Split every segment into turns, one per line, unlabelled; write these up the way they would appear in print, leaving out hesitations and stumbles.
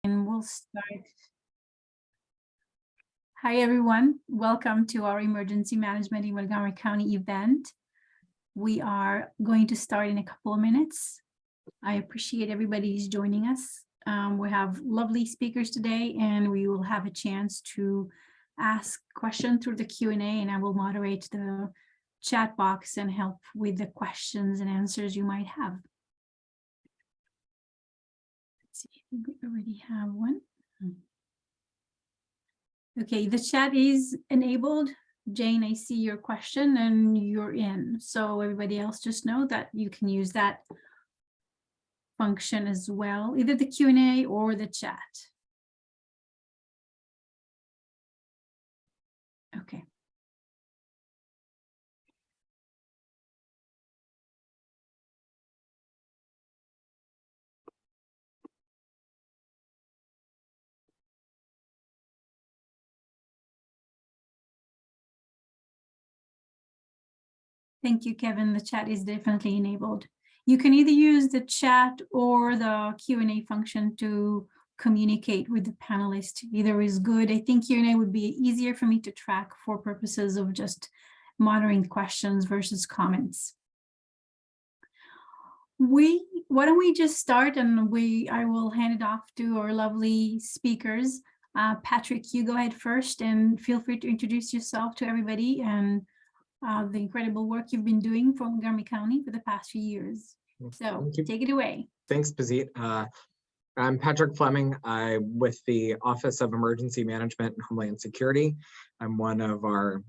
And we'll start. Hi, everyone. Welcome to our Emergency Management in Montgomery County event. We are going to start in a couple of minutes. I appreciate everybody who's joining us. We have lovely speakers today, and we will have a chance to ask questions through the Q&A, and I will moderate the chat box and help with the questions and answers you might have. Let's see, I think we already have one. Okay, the chat is enabled. Jane, I see your question and you're in. So everybody else just know that you can use that function as well, either the Q&A or the chat. Okay. Thank you, Kevin. The chat is definitely enabled. You can either use the chat or the Q&A function to communicate with the panelists. Either is good. I think Q&A would be easier for me to track for purposes of just monitoring questions versus comments. Why don't we just start, and I will hand it off to our lovely speakers. Patrick, you go ahead first and feel free to introduce yourself to everybody and the incredible work you've been doing for Montgomery County for the past few years. So take it away.
Thanks, Bazit. I'm Patrick Fleming. I'm with the Office of Emergency Management and Homeland Security. I'm one of our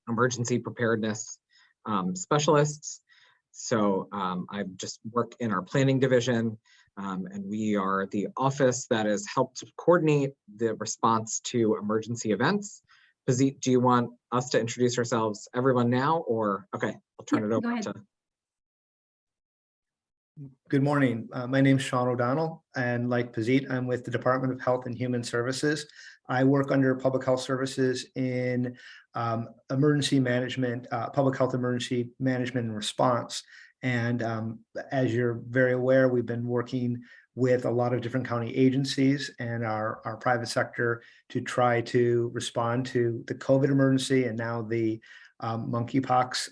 emergency preparedness specialists. So I just work in our planning division, and we are the office that has helped coordinate the response to emergency events. Bazit, do you want us to introduce ourselves, everyone now, or okay, I'll turn it over to.
Good morning. My name is Sean O'Donnell, and like Bazit, I'm with the Department of Health and Human Services. I work under Public Health Services in emergency management, public health emergency management and response. And as you're very aware, we've been working with a lot of different county agencies and our private sector to try to respond to the COVID emergency and now the monkeypox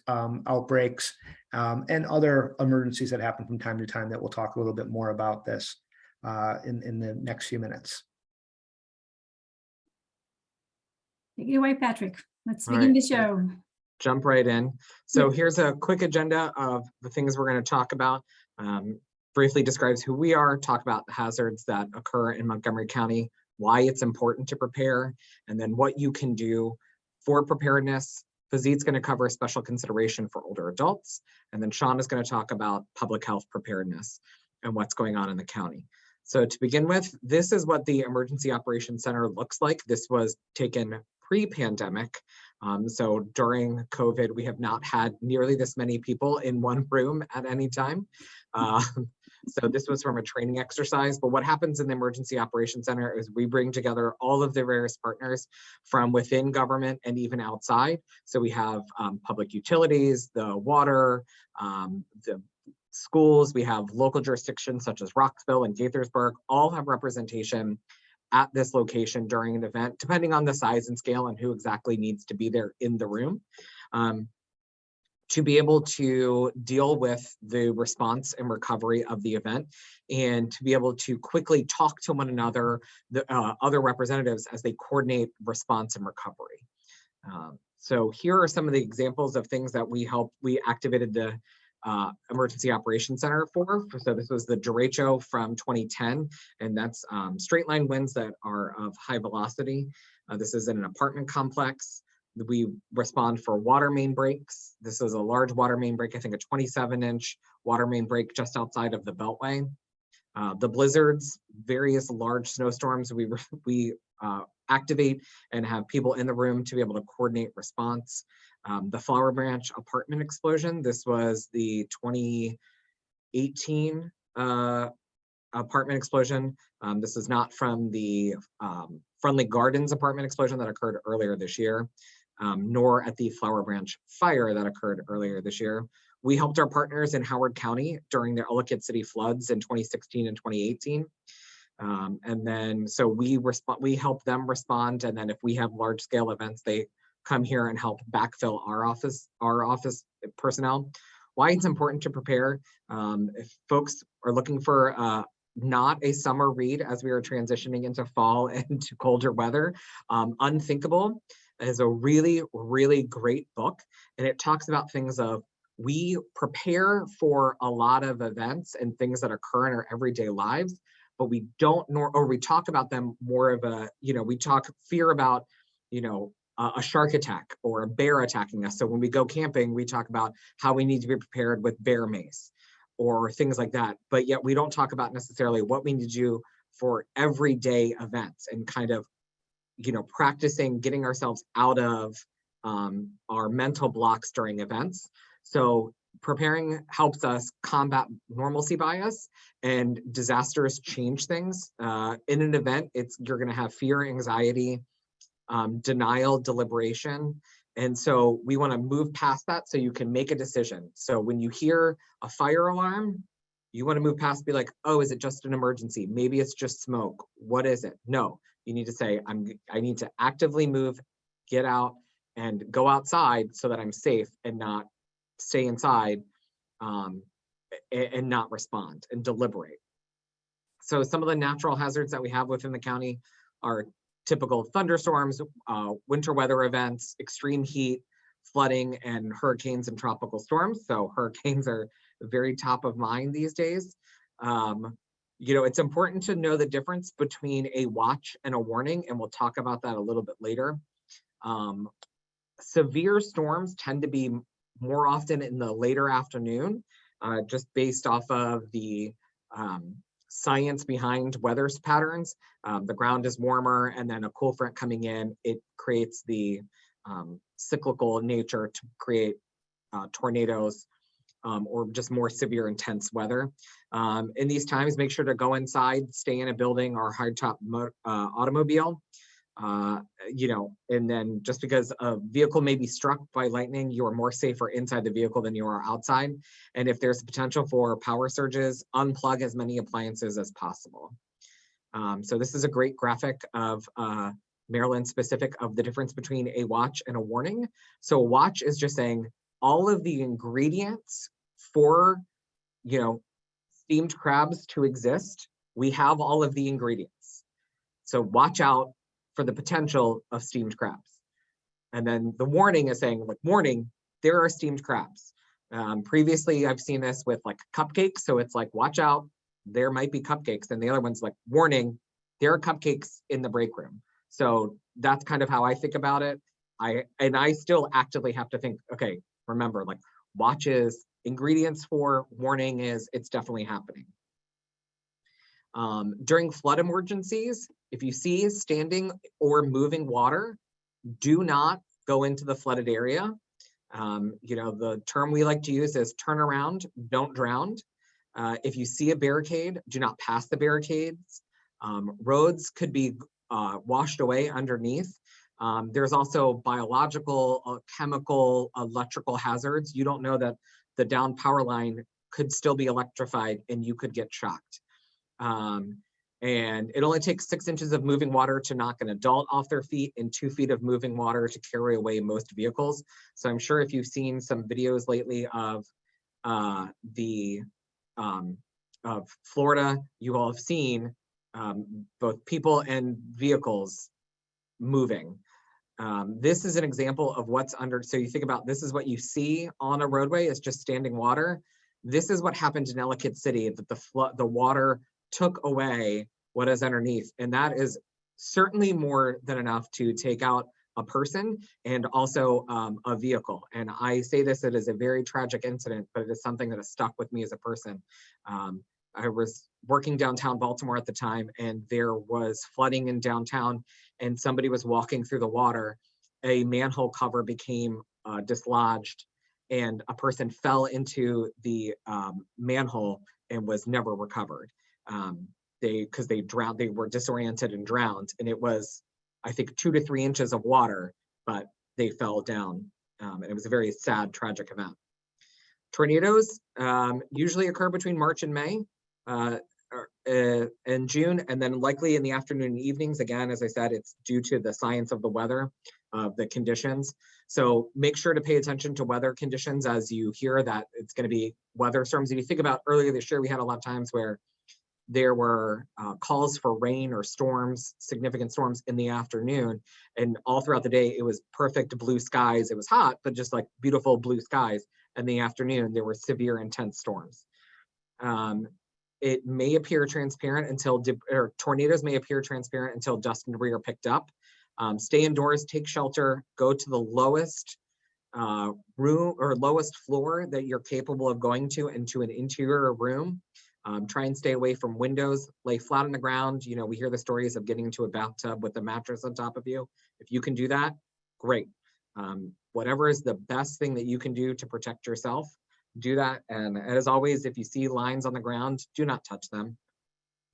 outbreaks and other emergencies that happen from time to time that we'll talk a little bit more about this in the next few minutes.
Take it away, Patrick. Let's begin the show.
Jump right in. So here's a quick agenda of the things we're going to talk about. Briefly describes who we are, talk about the hazards that occur in Montgomery County, why it's important to prepare, and then what you can do for preparedness. Bazit's going to cover special consideration for older adults, and then Sean is going to talk about public health preparedness and what's going on in the county. So to begin with, this is what the Emergency Operations Center looks like. This was taken pre-pandemic. So during COVID, we have not had nearly this many people in one room at any time. So this was from a training exercise, but what happens in the Emergency Operations Center is we bring together all of the various partners from within government and even outside. So we have public utilities, the water, the schools, we have local jurisdictions such as Roxville and Gaithersburg, all have representation at this location during an event, depending on the size and scale and who exactly needs to be there in the room. To be able to deal with the response and recovery of the event, and to be able to quickly talk to one another, the other representatives, as they coordinate response and recovery. So here are some of the examples of things that we activated the Emergency Operations Center for. So this was the derecho from 2010, and that's straight line winds that are of high velocity. This is in an apartment complex. We respond for water main breaks. This is a large water main break, I think a 27-inch water main break just outside of the Beltway. The blizzards, various large snowstorms, we activate and have people in the room to be able to coordinate response. The Flower Branch apartment explosion, this was the 2018 apartment explosion. This is not from the Friendly Gardens apartment explosion that occurred earlier this year. Nor at the Flower Branch fire that occurred earlier this year. We helped our partners in Howard County during the Ellicott City floods in 2016 and 2018. And then, so we help them respond. And then if we have large scale events, they come here and help backfill our office personnel. Why it's important to prepare. If folks are looking for not a summer read as we are transitioning into fall and to colder weather, Unthinkable is a really, really great book. And it talks about things of, we prepare for a lot of events and things that occur in our everyday lives, but we don't or we talk about them more of a, we talk fear about, a shark attack or a bear attacking us. So when we go camping, we talk about how we need to be prepared with bear mace or things like that. But yet we don't talk about necessarily what we need to do for everyday events and kind of, practicing getting ourselves out of our mental blocks during events. So preparing helps us combat normalcy bias, and disasters change things. In an event, you're going to have fear, anxiety, denial, deliberation. And so we want to move past that so you can make a decision. So when you hear a fire alarm, you want to move past, be like, oh, is it just an emergency? Maybe it's just smoke. What is it? No, you need to say, I need to actively move, get out, and go outside so that I'm safe and not stay inside and not respond and deliberate. So some of the natural hazards that we have within the county are typical thunderstorms, winter weather events, extreme heat, flooding, and hurricanes and tropical storms. So hurricanes are very top of mind these days. It's important to know the difference between a watch and a warning, and we'll talk about that a little bit later. Severe storms tend to be more often in the later afternoon, just based off of the science behind weather patterns. The ground is warmer, and then a cool front coming in, it creates the cyclical nature to create tornadoes or just more severe, intense weather. In these times, make sure to go inside, stay in a building or hardtop automobile. And then just because a vehicle may be struck by lightning, you are more safer inside the vehicle than you are outside. And if there's potential for power surges, unplug as many appliances as possible. So this is a great graphic of Maryland specific of the difference between a watch and a warning. So a watch is just saying all of the ingredients for, steamed crabs to exist. We have all of the ingredients. So watch out for the potential of steamed crabs. And then the warning is saying, like, warning, there are steamed crabs. Previously, I've seen this with like cupcakes. So it's like, watch out, there might be cupcakes. And the other one's like, warning, there are cupcakes in the break room. So that's kind of how I think about it. I still actively have to think, okay, remember, like, watch is ingredients for, warning is it's definitely happening. During flood emergencies, if you see standing or moving water, do not go into the flooded area. The term we like to use is turn around, don't drown. If you see a barricade, do not pass the barricades. Roads could be washed away underneath. There's also biological, chemical, electrical hazards. You don't know that the down power line could still be electrified and you could get shocked. And it only takes 6 inches of moving water to knock an adult off their feet and 2 feet of moving water to carry away most vehicles. So I'm sure if you've seen some videos lately of of Florida, you all have seen both people and vehicles moving. This is an example of what's under. So you think about, this is what you see on a roadway, is just standing water. This is what happened in Ellicott City, that the water took away what is underneath. And that is certainly more than enough to take out a person and also a vehicle. And I say this, it is a very tragic incident, but it is something that has stuck with me as a person. I was working downtown Baltimore at the time, and there was flooding in downtown, and somebody was walking through the water. A manhole cover became dislodged, and a person fell into the manhole and was never recovered. Because they drowned, they were disoriented and drowned, and it was, I think, 2 to 3 inches of water, but they fell down. And it was a very sad, tragic event. Tornadoes usually occur between March and May. in June, and then likely in the afternoon and evenings. Again, as I said, it's due to the science of the weather, the conditions. So make sure to pay attention to weather conditions as you hear that it's going to be weather storms. If you think about earlier this year, we had a lot of times where there were calls for rain or storms, significant storms in the afternoon, and all throughout the day, it was perfect blue skies. It was hot, but just like beautiful blue skies. In the afternoon, there were severe, intense storms. It may appear transparent until, or tornadoes may appear transparent until dust and debris are picked up. Stay indoors, take shelter, go to the lowest room or lowest floor that you're capable of going to, into an interior room. Try and stay away from windows, lay flat on the ground. You know, we hear the stories of getting into a bathtub with a mattress on top of you. If you can do that, great. Whatever is the best thing that you can do to protect yourself, do that. And as always, if you see lines on the ground, do not touch them.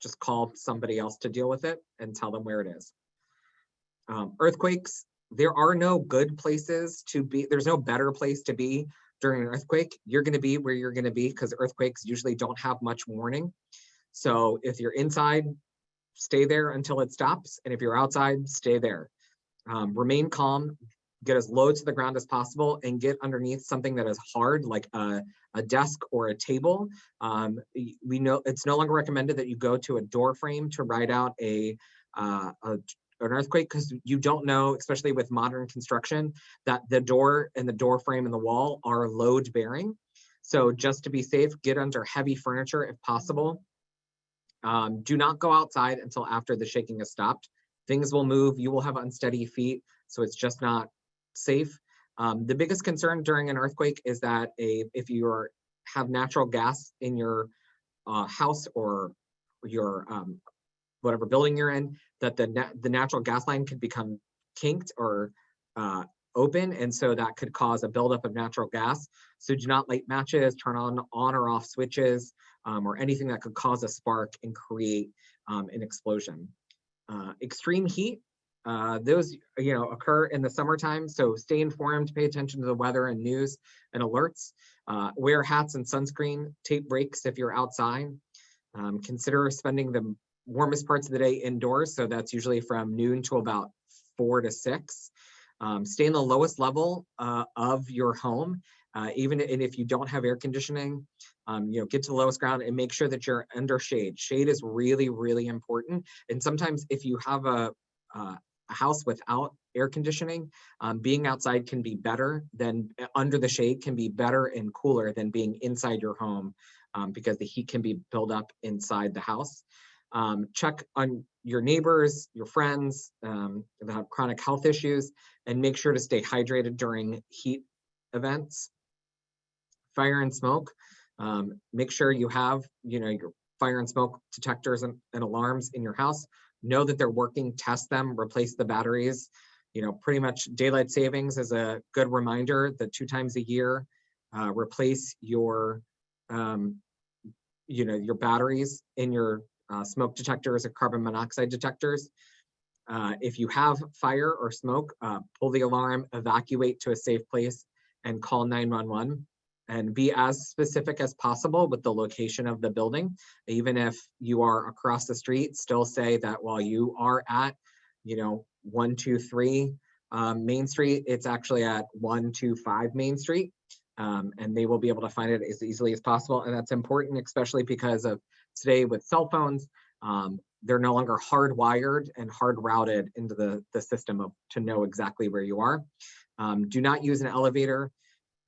Just call somebody else to deal with it and tell them where it is. Earthquakes, there are no good places to be. There's no better place to be during an earthquake. You're going to be where you're going to be because earthquakes usually don't have much warning. So if you're inside, stay there until it stops. And if you're outside, stay there. Remain calm, get as low to the ground as possible, and get underneath something that is hard, like a desk or a table. We know it's no longer recommended that you go to a door frame to ride out an earthquake, because you don't know, especially with modern construction, that the door and the door frame and the wall are load bearing. So just to be safe, get under heavy furniture if possible. Do not go outside until after the shaking has stopped. Things will move, you will have unsteady feet, so it's just not safe. The biggest concern during an earthquake is that if you have natural gas in your house or your whatever building you're in, that the natural gas line could become kinked or open, and so that could cause a buildup of natural gas. So do not light matches, turn on or off switches, or anything that could cause a spark and create an explosion. Extreme heat, those occur in the summertime, so stay informed, pay attention to the weather and news and alerts. Wear hats and sunscreen, take breaks if you're outside. Consider spending the warmest parts of the day indoors, so that's usually from noon to about 4 to 6. Stay in the lowest level of your home, even if you don't have air conditioning. Get to the lowest ground and make sure that you're under shade. Shade is really, really important. And sometimes if you have a house without air conditioning, being outside can be better than under the shade, can be better and cooler than being inside your home, because the heat can be built up inside the house. Check on your neighbors, your friends that have chronic health issues, and make sure to stay hydrated during heat events. Fire and smoke, make sure you have your fire and smoke detectors and alarms in your house. Know that they're working, test them, replace the batteries. Pretty much daylight savings is a good reminder that 2 times a year, replace your your batteries in your smoke detectors or carbon monoxide detectors. If you have fire or smoke, pull the alarm, evacuate to a safe place, and call 911. And be as specific as possible with the location of the building. Even if you are across the street, still say that while you are at 123 Main Street, it's actually at 125 Main Street. And they will be able to find it as easily as possible. And that's important, especially because of today with cell phones, they're no longer hardwired and hard routed into the system to know exactly where you are. Do not use an elevator.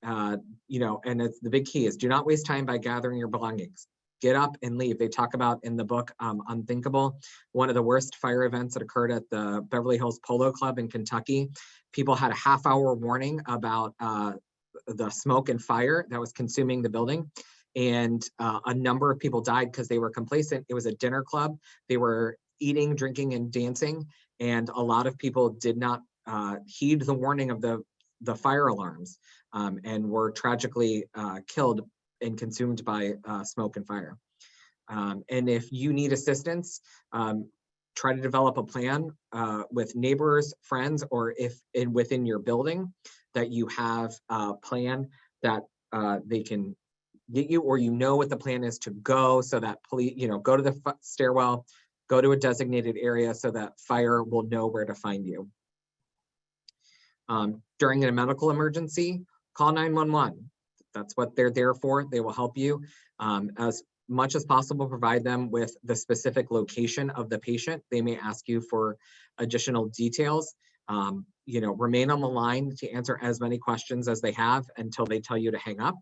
And it's the big key is do not waste time by gathering your belongings. Get up and leave. They talk about in the book Unthinkable, one of the worst fire events that occurred at the Beverly Hills Polo Club in Kentucky. People had a half-hour warning about the smoke and fire that was consuming the building, and a number of people died because they were complacent. It was a dinner club. They were eating, drinking, and dancing, and a lot of people did not heed the warning of the fire alarms, and were tragically killed and consumed by smoke and fire. And if you need assistance, try to develop a plan with neighbors, friends, or if within your building that you have a plan that they can get you, or you know what the plan is to go, so that police, go to the stairwell, go to a designated area so that fire will know where to find you. During a medical emergency, call 911. That's what they're there for. They will help you. As much as possible, provide them with the specific location of the patient. They may ask you for additional details. Remain on the line to answer as many questions as they have until they tell you to hang up.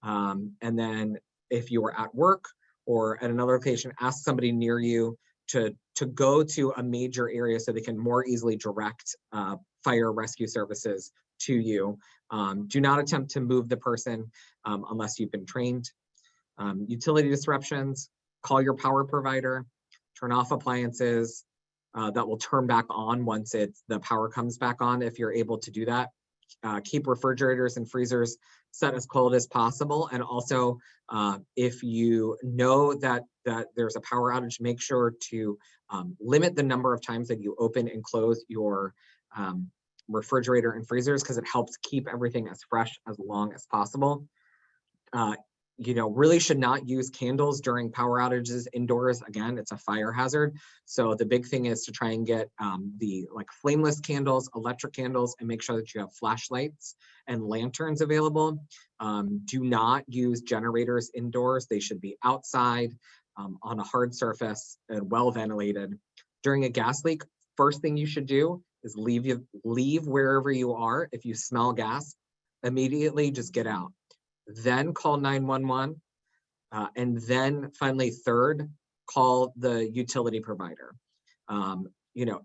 And then if you are at work or at another location, ask somebody near you to go to a major area so they can more easily direct fire rescue services to you. Do not attempt to move the person unless you've been trained. Utility disruptions, call your power provider, turn off appliances that will turn back on once the power comes back on, if you're able to do that. Keep refrigerators and freezers set as cold as possible. And also, if you know that there's a power outage, make sure to limit the number of times that you open and close your refrigerator and freezers, because it helps keep everything as fresh as long as possible. Really should not use candles during power outages indoors. Again, it's a fire hazard. So the big thing is to try and get the flameless candles, electric candles, and make sure that you have flashlights and lanterns available. Do not use generators indoors. They should be outside on a hard surface and well ventilated. During a gas leak, first thing you should do is leave wherever you are. If you smell gas, immediately just get out. Then call 911, and then finally, third, call the utility provider.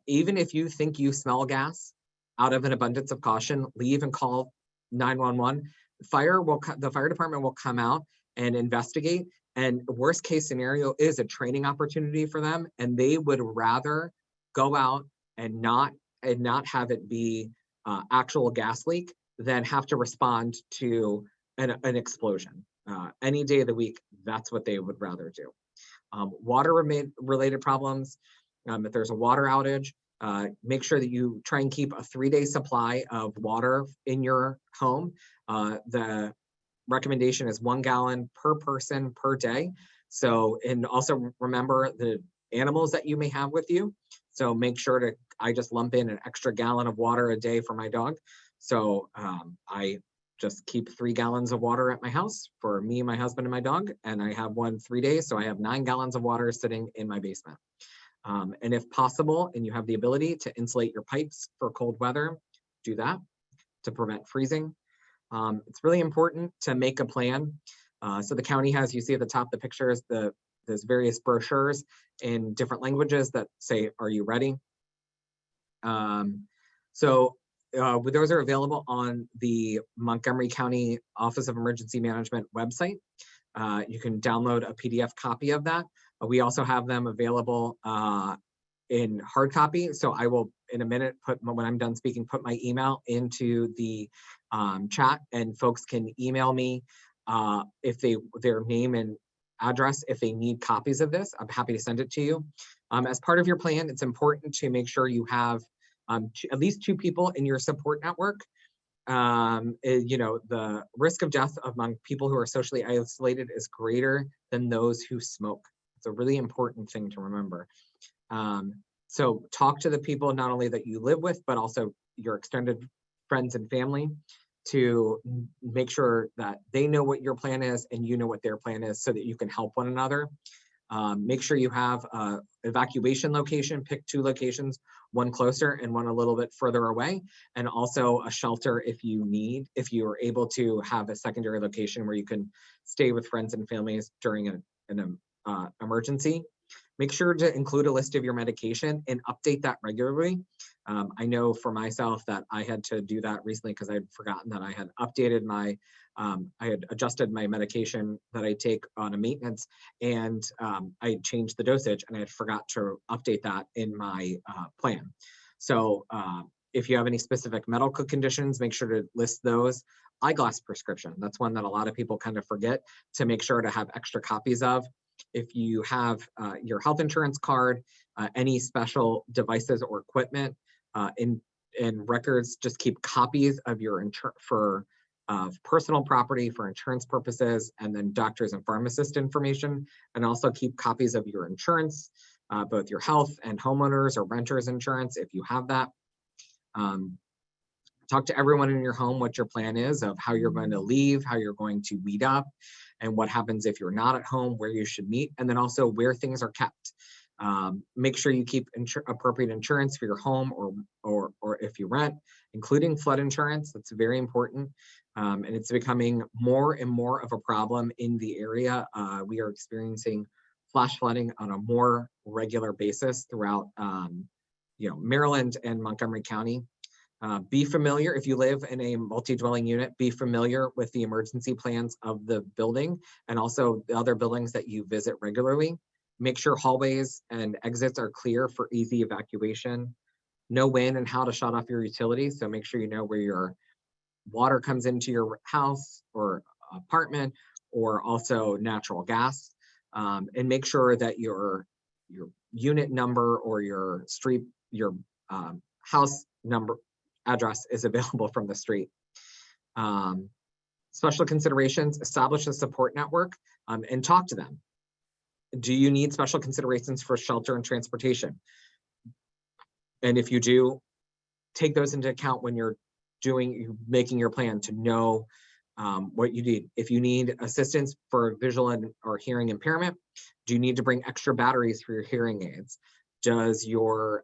Even if you think you smell gas, out of an abundance of caution, leave and call 911. The fire department will come out and investigate. And worst case scenario is a training opportunity for them, and they would rather go out and not have it be actual gas leak than have to respond to an explosion. Any day of the week, that's what they would rather do. Water related problems, if there's a water outage, make sure that you try and keep a 3-day supply of water in your home. The recommendation is 1 gallon per person per day. So, and also remember the animals that you may have with you. So make sure I just lump in an extra gallon of water a day for my dog. So I just keep 3 gallons of water at my house for me, my husband, and my dog. And I have 3 days. So I have 9 gallons of water sitting in my basement. And if possible, and you have the ability to insulate your pipes for cold weather, do that to prevent freezing. It's really important to make a plan. So the county has, you see at the top of the pictures, there's various brochures in different languages that say, are you ready? Those are available on the Montgomery County Office of Emergency Management website. You can download a PDF copy of that. We also have them available in hard copy. So I will, in a minute, when I'm done speaking, put my email into the chat, and folks can email me if their name and address, if they need copies of this. I'm happy to send it to you. As part of your plan, it's important to make sure you have at least 2 people in your support network. The risk of death among people who are socially isolated is greater than those who smoke. It's a really important thing to remember. So talk to the people not only that you live with, but also your extended friends and family, to make sure that they know what your plan is and you know what their plan is, so that you can help one another. Make sure you have an evacuation location. Pick 2 locations, one closer and one a little bit further away, and also a shelter if you are able to have a secondary location where you can stay with friends and families during an emergency. Make sure to include a list of your medication and update that regularly. I know for myself that I had to do that recently because I had forgotten that I had updated I had adjusted my medication that I take on a maintenance, and I changed the dosage, and I had forgot to update that in my plan. So if you have any specific medical conditions, make sure to list those. Eyeglass prescription, that's one that a lot of people kind of forget to make sure to have extra copies of. If you have your health insurance card, any special devices or equipment in records, just keep copies of your of personal property for insurance purposes, and then doctors and pharmacist information, and also keep copies of your insurance, both your health and homeowners or renters insurance if you have that. Talk to everyone in your home what your plan is of how you're going to leave, how you're going to meet up, and what happens if you're not at home, where you should meet, and then also where things are kept. Make sure you keep appropriate insurance for your home or if you rent, including flood insurance. That's very important. And it's becoming more and more of a problem in the area. We are experiencing flash flooding on a more regular basis throughout Maryland and Montgomery County. Be familiar, if you live in a multi-dwelling unit, be familiar with the emergency plans of the building and also the other buildings that you visit regularly. Make sure hallways and exits are clear for easy evacuation. Know when and how to shut off your utilities, so make sure you know where your water comes into your house or apartment, or also natural gas. And make sure that your unit number or your street, your house number address is available from the street. Special considerations, establish a support network and talk to them. Do you need special considerations for shelter and transportation? And if you do, take those into account when you're making your plan to know what you need. If you need assistance for visual or hearing impairment, do you need to bring extra batteries for your hearing aids? Does your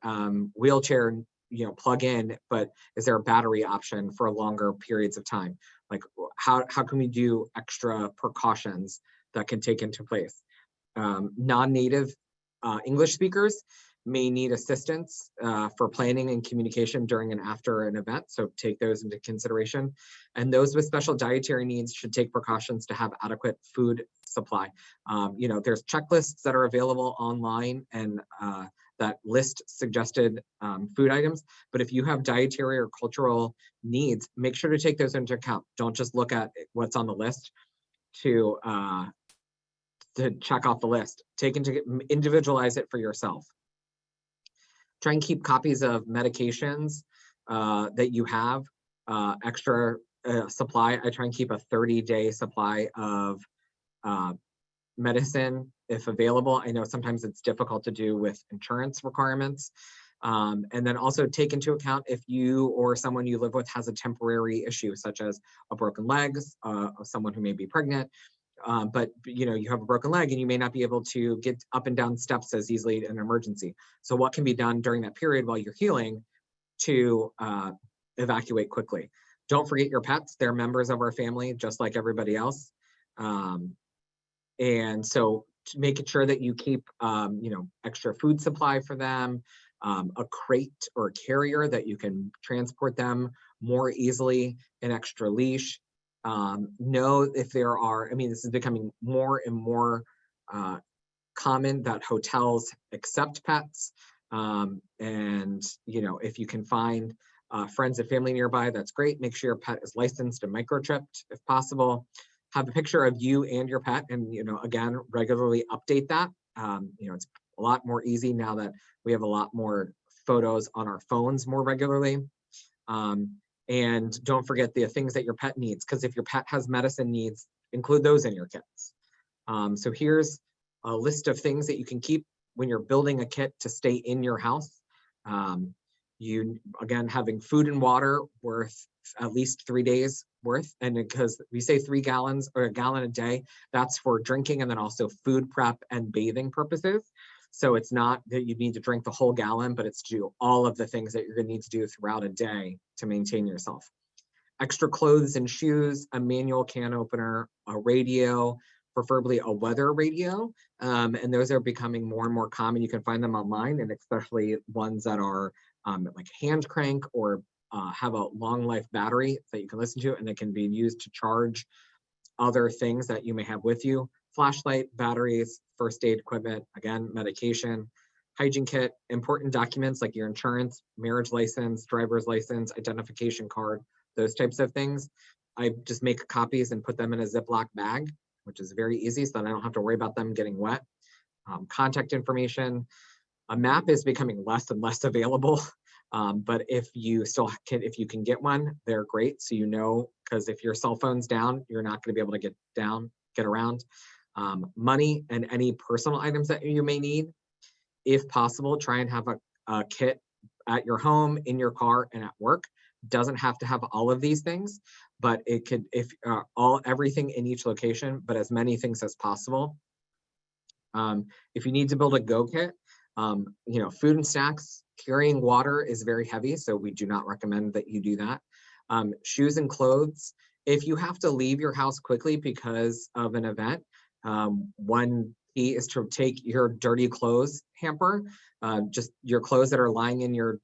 wheelchair plug in, but is there a battery option for longer periods of time? Like how can we do extra precautions that can take into place? Non-native English speakers may need assistance for planning and communication during and after an event, so take those into consideration. And those with special dietary needs should take precautions to have adequate food supply. There's checklists that are available online and that list suggested food items, but if you have dietary or cultural needs, make sure to take those into account. Don't just look at what's on the list to check off the list. Individualize it for yourself. Try and keep copies of medications that you have, extra supply. I try and keep a 30-day supply of medicine if available. I know sometimes it's difficult to do with insurance requirements. And then also take into account if you or someone you live with has a temporary issue, such as a broken leg, someone who may be pregnant, but you have a broken leg and you may not be able to get up and down steps as easily in an emergency. So what can be done during that period while you're healing to evacuate quickly? Don't forget your pets. They're members of our family, just like everybody else. And so making sure that you keep, extra food supply for them, a crate or a carrier that you can transport them more easily, an extra leash. Know if there are, this is becoming more and more common that hotels accept pets. And, if you can find friends and family nearby, that's great. Make sure your pet is licensed and microchipped if possible. Have a picture of you and your pet and, again, regularly update that. It's a lot more easy now that we have a lot more photos on our phones more regularly. And don't forget the things that your pet needs, because if your pet has medicine needs, include those in your kits. So here's a list of things that you can keep when you're building a kit to stay in your house. Again, having food and water worth at least 3 days worth. And because we say 3 gallons or a gallon a day, that's for drinking and then also food prep and bathing purposes. So it's not that you need to drink the whole gallon, but it's to do all of the things that you're going to need to do throughout a day to maintain yourself. Extra clothes and shoes, a manual can opener, a radio, preferably a weather radio. And those are becoming more and more common. You can find them online, and especially ones that are like hand crank or have a long life battery that you can listen to, and they can be used to charge other things that you may have with you. Flashlight, batteries, first aid equipment, again, medication, hygiene kit, important documents like your insurance, marriage license, driver's license, identification card, those types of things. I just make copies and put them in a Ziploc bag, which is very easy, so that I don't have to worry about them getting wet. Contact information. A map is becoming less and less available. But if you if you can get one, they're great. So you know, because if your cell phone's down, you're not going to be able to get around. Money and any personal items that you may need. If possible, try and have a kit at your home, in your car, and at work. Doesn't have to have all of these things, but it could, if everything in each location, but as many things as possible. If you need to build a go kit, food and snacks, carrying water is very heavy, so we do not recommend that you do that. Shoes and clothes. If you have to leave your house quickly because of an event, one key is to take your dirty clothes hamper, just your clothes that are lying in your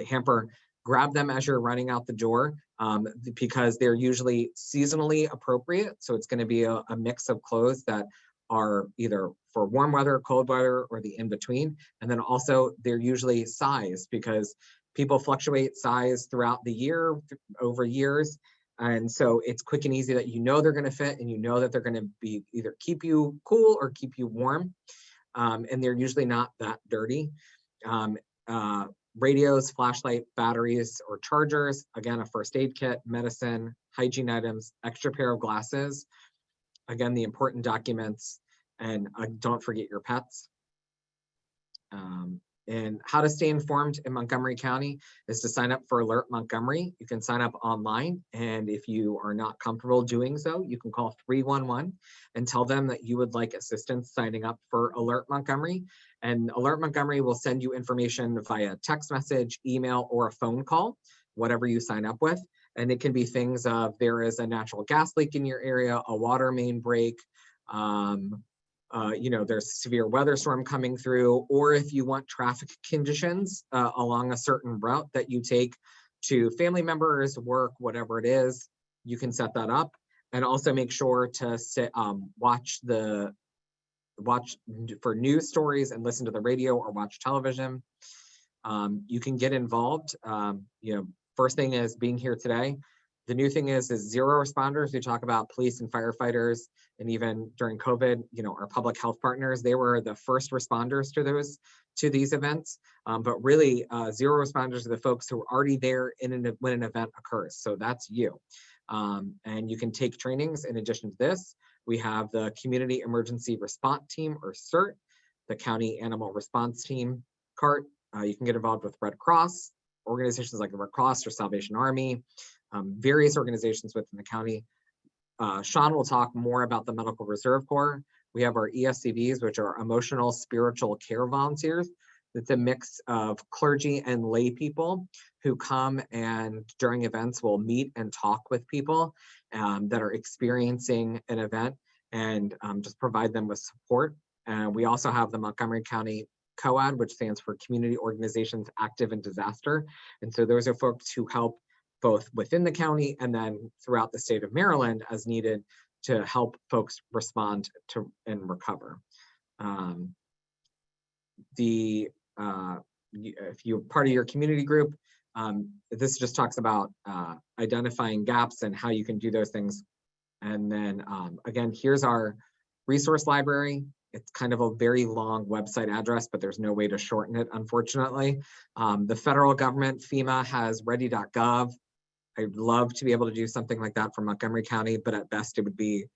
hamper, grab them as you're running out the door, because they're usually seasonally appropriate. So it's going to be a mix of clothes that are either for warm weather, cold weather, or the in-between. And then also they're usually sized, because people fluctuate size throughout the year, over years. And so it's quick and easy that you know they're going to fit, and you know that they're going to be either keep you cool or keep you warm. And they're usually not that dirty. Radios, flashlight, batteries, or chargers. Again, a first aid kit, medicine, hygiene items, extra pair of glasses. Again, the important documents, and don't forget your pets. And how to stay informed in Montgomery County is to sign up for Alert Montgomery. You can sign up online, and if you are not comfortable doing so, you can call 311 and tell them that you would like assistance signing up for Alert Montgomery. And Alert Montgomery will send you information via text message, email, or a phone call, whatever you sign up with. And it can be things of, there is a natural gas leak in your area, a water main break, there's a severe weather storm coming through, or if you want traffic conditions along a certain route that you take to family members, work, whatever it is, you can set that up. And also make sure to watch for news stories and listen to the radio or watch television. You can get involved. First thing is being here today. The new thing is zero responders. We talk about police and firefighters, and even during COVID, our public health partners, they were the first responders to these events. But really, zero responders are the folks who are already there when an event occurs. So that's you. And you can take trainings. In addition to this, we have the Community Emergency Response Team, or CERT, the County Animal Response Team, CART. You can get involved with Red Cross, organizations like the Red Cross or Salvation Army, various organizations within the county. Sean will talk more about the Medical Reserve Corps. We have our ESCVs, which are emotional spiritual care volunteers. It's a mix of clergy and lay people who come and during events will meet and talk with people that are experiencing an event, and just provide them with support. We also have the Montgomery County COAD, which stands for Community Organizations Active in Disaster. And so those are folks who help both within the county and then throughout the state of Maryland as needed to help folks respond to and recover. If you're part of your community group, this just talks about identifying gaps and how you can do those things. And then again, here's our resource library. It's kind of a very long website address, but there's no way to shorten it, unfortunately. The federal government, FEMA, has ready.gov. I'd love to be able to do something like that for Montgomery County, but at best it would be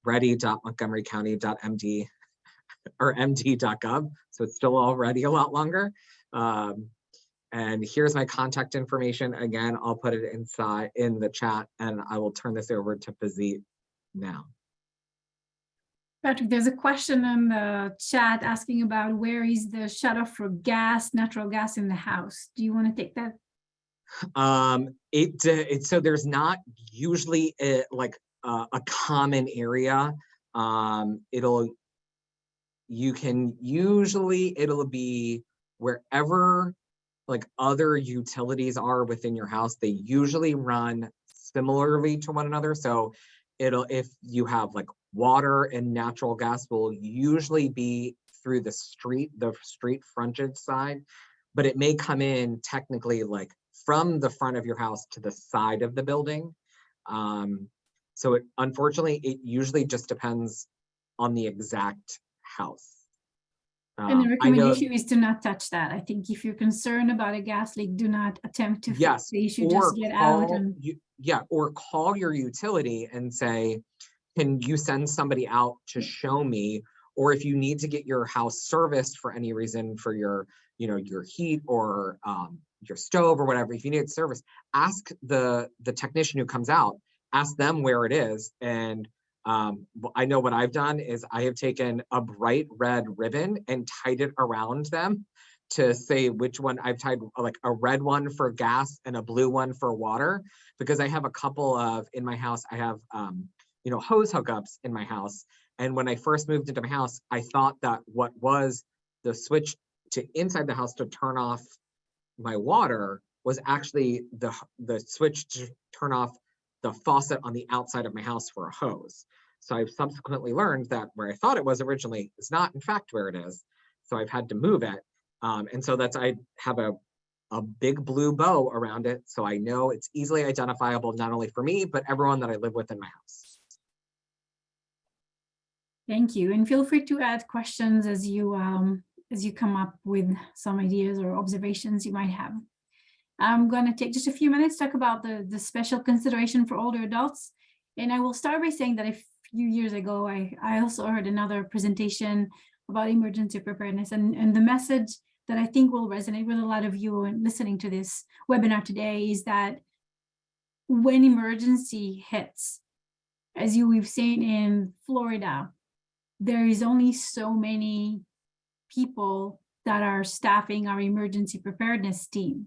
ready.montgomerycounty.md or md.gov. So it's still already a lot longer. And here's my contact information. Again, I'll put it inside in the chat, and I will turn this over to Pazit now.
Patrick, there's a question in the chat asking about where is the shutoff for natural gas in the house. Do you want to take that?
So there's not usually a common area. It'll be wherever like other utilities are within your house. They usually run similarly to one another. So if you have like water and natural gas will usually be through the street frontage side, but it may come in technically like from the front of your house to the side of the building. So unfortunately, it usually just depends on the exact house.
And the
I know,
recommendation is to not touch that. I think if you're concerned about a gas leak, do not attempt to fix
yes,
it. You should
or
just get out
call
and
you, yeah, or call your utility and say, can you send somebody out to show me? Or if you need to get your house serviced for any reason for your, your heat or your stove or whatever, if you need service, ask the technician who comes out, ask them where it is. And I know what I've done is I have taken a bright red ribbon and tied it around them to say which one. I've tied like a red one for gas and a blue one for water, because I have a couple of, in my house, I have, hose hookups in my house. And when I first moved into my house, I thought that what was the switch to inside the house to turn off my water was actually the switch to turn off the faucet on the outside of my house for a hose. So I've subsequently learned that where I thought it was originally is not in fact where it is. So I've had to move it. And so I have a big blue bow around it. So I know it's easily identifiable, not only for me, but everyone that I live with in my house.
thank you. And feel free to add questions as you come up with some ideas or observations you might have. I'm going to take just a few minutes to talk about the special consideration for older adults. And I will start by saying that a few years ago, I also heard another presentation about emergency preparedness. And the message that I think will resonate with a lot of you in listening to this webinar today is that when emergency hits, as we've seen in Florida, there is only so many people that are staffing our emergency preparedness team.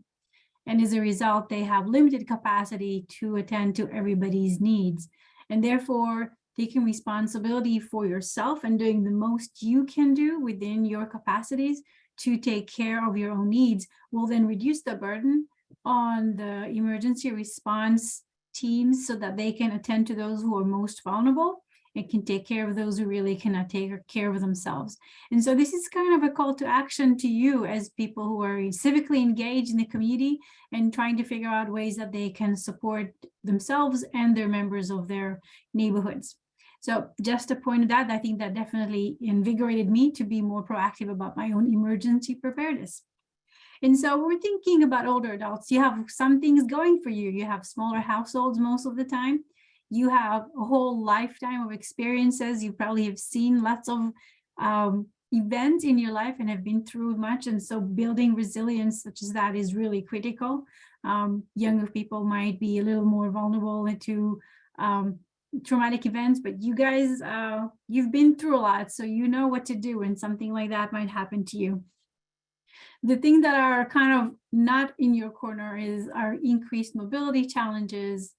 And as a result, they have limited capacity to attend to everybody's needs. And therefore, taking responsibility for yourself and doing the most you can do within your capacities to take care of your own needs will then reduce the burden on the emergency response teams so that they can attend to those who are most vulnerable and can take care of those who really cannot take care of themselves. And so this is kind of a call to action to you as people who are civically engaged in the community and trying to figure out ways that they can support themselves and their members of their neighborhoods. So just a point of that, I think that definitely invigorated me to be more proactive about my own emergency preparedness. And so we're thinking about older adults. You have some things going for you. You have smaller households most of the time. You have a whole lifetime of experiences. You probably have seen lots of events in your life and have been through much. And so building resilience such as that is really critical. Younger people might be a little more vulnerable to traumatic events, but you guys, you've been through a lot, so you know what to do when something like that might happen to you. The things that are kind of not in your corner is our increased mobility challenges,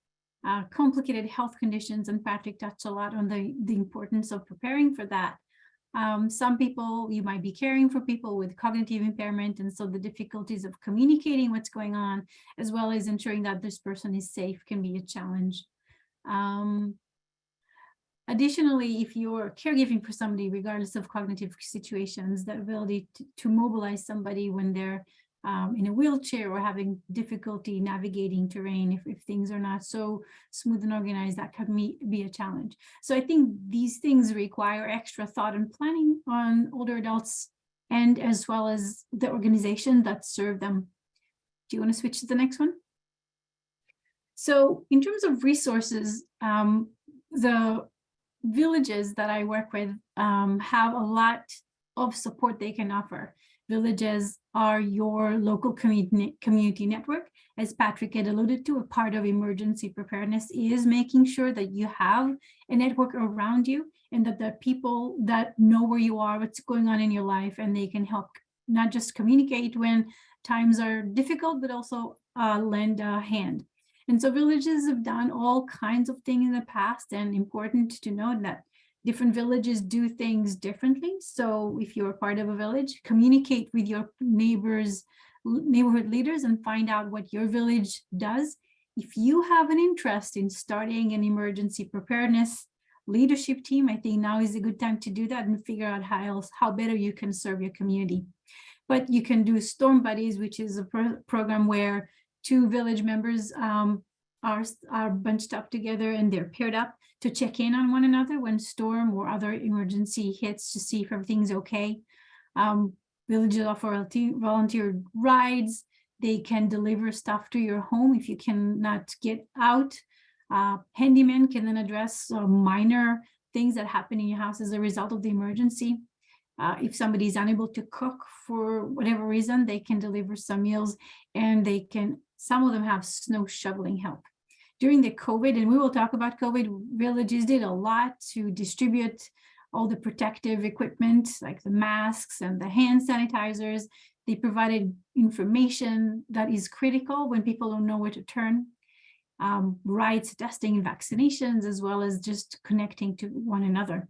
complicated health conditions, and Patrick touched a lot on the importance of preparing for that. Some people, you might be caring for people with cognitive impairment, and so the difficulties of communicating what's going on, as well as ensuring that this person is safe, can be a challenge. Additionally, if you're caregiving for somebody, regardless of cognitive situations, the ability to mobilize somebody when they're in a wheelchair or having difficulty navigating terrain, if things are not so smooth and organized, that can be a challenge. So I think these things require extra thought and planning on older adults and as well as the organization that serve them. Do you want to switch to the next one? So in terms of resources, the villages that I work with have a lot of support they can offer. Villages are your local community network. As Patrick had alluded to, a part of emergency preparedness is making sure that you have a network around you and that the people that know where you are, what's going on in your life, and they can help not just communicate when times are difficult, but also lend a hand. And so villages have done all kinds of things in the past, and important to note that different villages do things differently. So if you're part of a village, communicate with your neighbors, neighborhood leaders, and find out what your village does. If you have an interest in starting an emergency preparedness leadership team, I think now is a good time to do that and figure out how better you can serve your community. But you can do Storm Buddies, which is a program where 2 village members are bunched up together and they're paired up to check in on one another when storm or other emergency hits to see if everything's okay. Villages offer volunteer rides. They can deliver stuff to your home if you cannot get out. Handyman can then address minor things that happen in your house as a result of the emergency. If somebody is unable to cook for whatever reason, they can deliver some meals, and some of them have snow shoveling help. During the COVID, and we will talk about COVID, villages did a lot to distribute all the protective equipment, like the masks and the hand sanitizers. They provided information that is critical when people don't know where to turn. Rights, testing, and vaccinations, as well as just connecting to one another.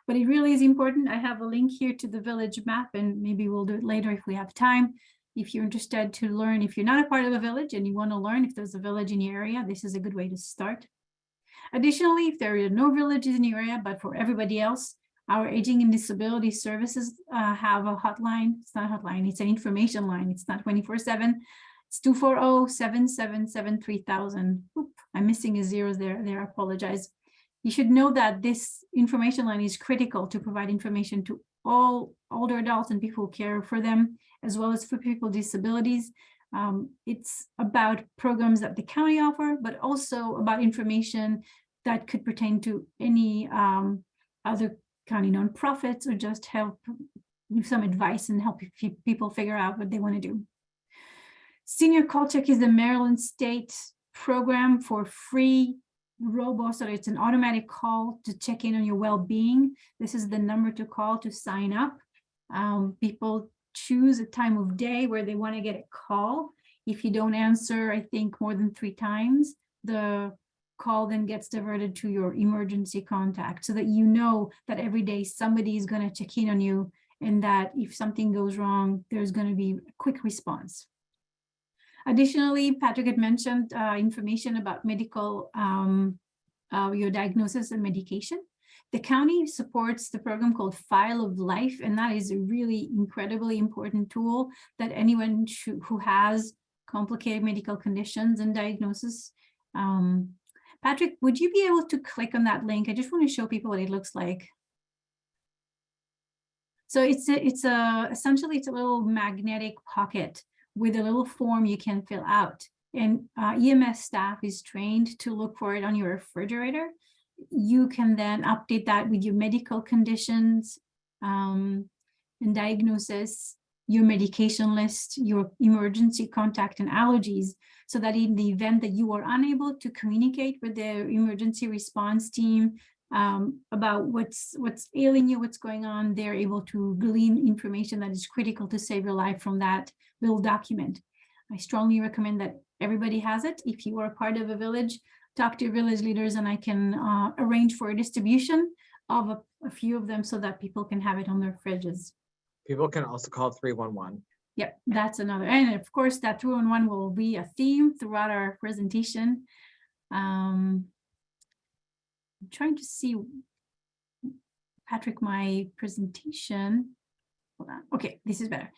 But it really is important. I have a link here to the village map, and maybe we'll do it later if we have time. If you're interested to learn, if you're not a part of a village and you want to learn if there's a village in your area, this is a good way to start. Additionally, if there are no villages in your area, but for everybody else, our Aging and Disability Services have a hotline. It's not a hotline, it's an information line. It's not 24/7. It's 240-777-3000. Oop, I'm missing a zero there. I apologize. You should know that this information line is critical to provide information to all older adults and people who care for them, as well as for people with disabilities. It's about programs that the county offer, but also about information that could pertain to any other county nonprofits, or just help give some advice and help people figure out what they want to do. Senior Call Check is the Maryland state program for free robust, so it's an automatic call to check in on your well-being. This is the number to call to sign up. People choose a time of day where they want to get a call. If you don't answer, I think more than 3 times, the call then gets diverted to your emergency contact, so that you know that every day somebody is going to check in on you, and that if something goes wrong, there's going to be a quick response. Additionally, Patrick had mentioned information about medical, your diagnosis and medication. The county supports the program called File of Life, and that is a really incredibly important tool that anyone who has complicated medical conditions and diagnosis. Patrick, would you be able to click on that link? I just want to show people what it looks like. So essentially it's a little magnetic pocket with a little form you can fill out, and EMS staff is trained to look for it on your refrigerator. You can then update that with your medical conditions and diagnosis, your medication list, your emergency contact, and allergies, so that in the event that you are unable to communicate with the emergency response team about what's ailing you, what's going on, they're able to glean information that is critical to save your life from that little document. I strongly recommend that everybody has it. If you are part of a village, talk to your village leaders, and I can arrange for a distribution of a few of them so that people can have it on their fridges.
People can also call 311.
Yep, that's another. And of course, that 311 will be a theme throughout our presentation. I'm trying to see, Patrick, my presentation. Hold on. Okay, this is better.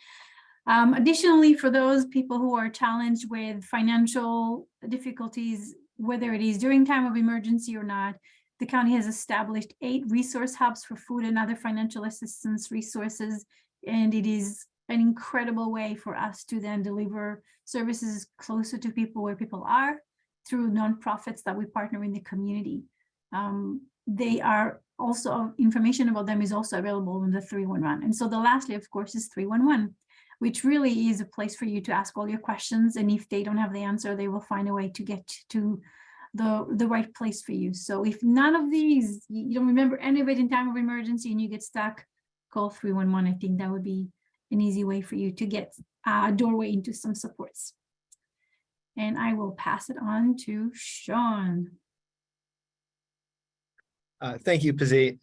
Additionally, for those people who are challenged with financial difficulties, whether it is during time of emergency or not, the county has established 8 resource hubs for food and other financial assistance resources, and it is an incredible way for us to then deliver services closer to people where people are through nonprofits that we partner in the community. They are also, information about them is also available in the 311. And so the lastly, of course, is 311, which really is a place for you to ask all your questions. And if they don't have the answer, they will find a way to get to the right place for you. So if none of these, you don't remember any of it in time of emergency and you get stuck, call 311. I think that would be an easy way for you to get a doorway into some supports. And I will pass it on to Sean.
Thank you, Pazit.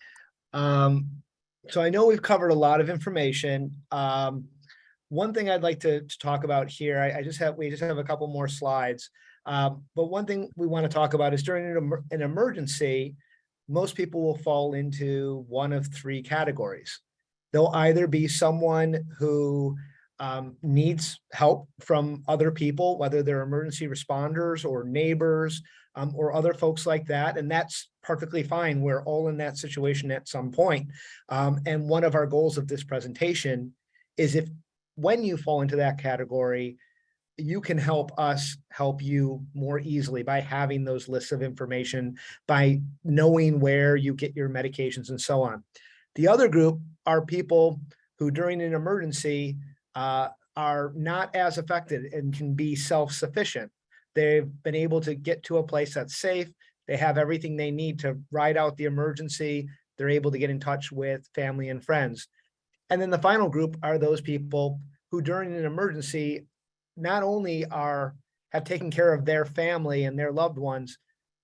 So I know we've covered a lot of information. One thing I'd like to talk about here, we just have a couple more slides. But one thing we want to talk about is during an emergency, most people will fall into one of 3 categories. They'll either be someone who needs help from other people, whether they're emergency responders or neighbors or other folks like that. And that's perfectly fine. We're all in that situation at some point. And one of our goals of this presentation is if when you fall into that category, you can help us help you more easily by having those lists of information, by knowing where you get your medications and so on. The other group are people who during an emergency are not as affected and can be self-sufficient. They've been able to get to a place that's safe. They have everything they need to ride out the emergency. They're able to get in touch with family and friends. And then the final group are those people who during an emergency not only have taken care of their family and their loved ones,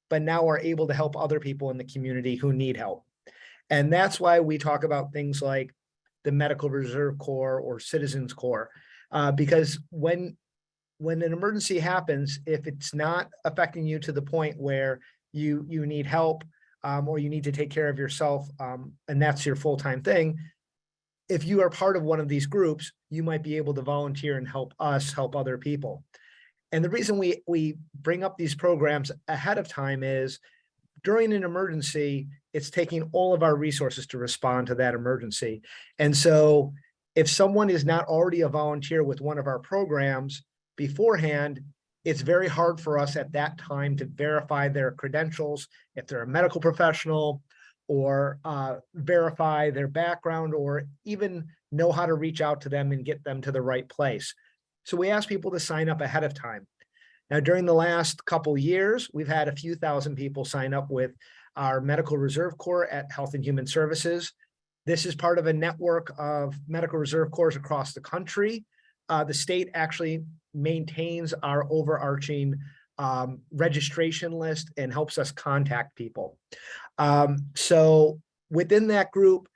but now are able to help other people in the community who need help. And that's why we talk about things like the Medical Reserve Corps or Citizens Corps, because when an emergency happens, if it's not affecting you to the point where you need help or you need to take care of yourself, and that's your full-time thing, if you are part of one of these groups, you might be able to volunteer and help us help other people. And the reason we bring up these programs ahead of time is during an emergency, it's taking all of our resources to respond to that emergency. And so if someone is not already a volunteer with one of our programs beforehand, it's very hard for us at that time to verify their credentials, if they're a medical professional, or verify their background, or even know how to reach out to them and get them to the right place. So we ask people to sign up ahead of time. Now, during the last couple years, we've had a few thousand people sign up with our Medical Reserve Corps at Health and Human Services. This is part of a network of Medical Reserve Corps across the country. The state actually maintains our overarching registration list and helps us contact people. So within that group,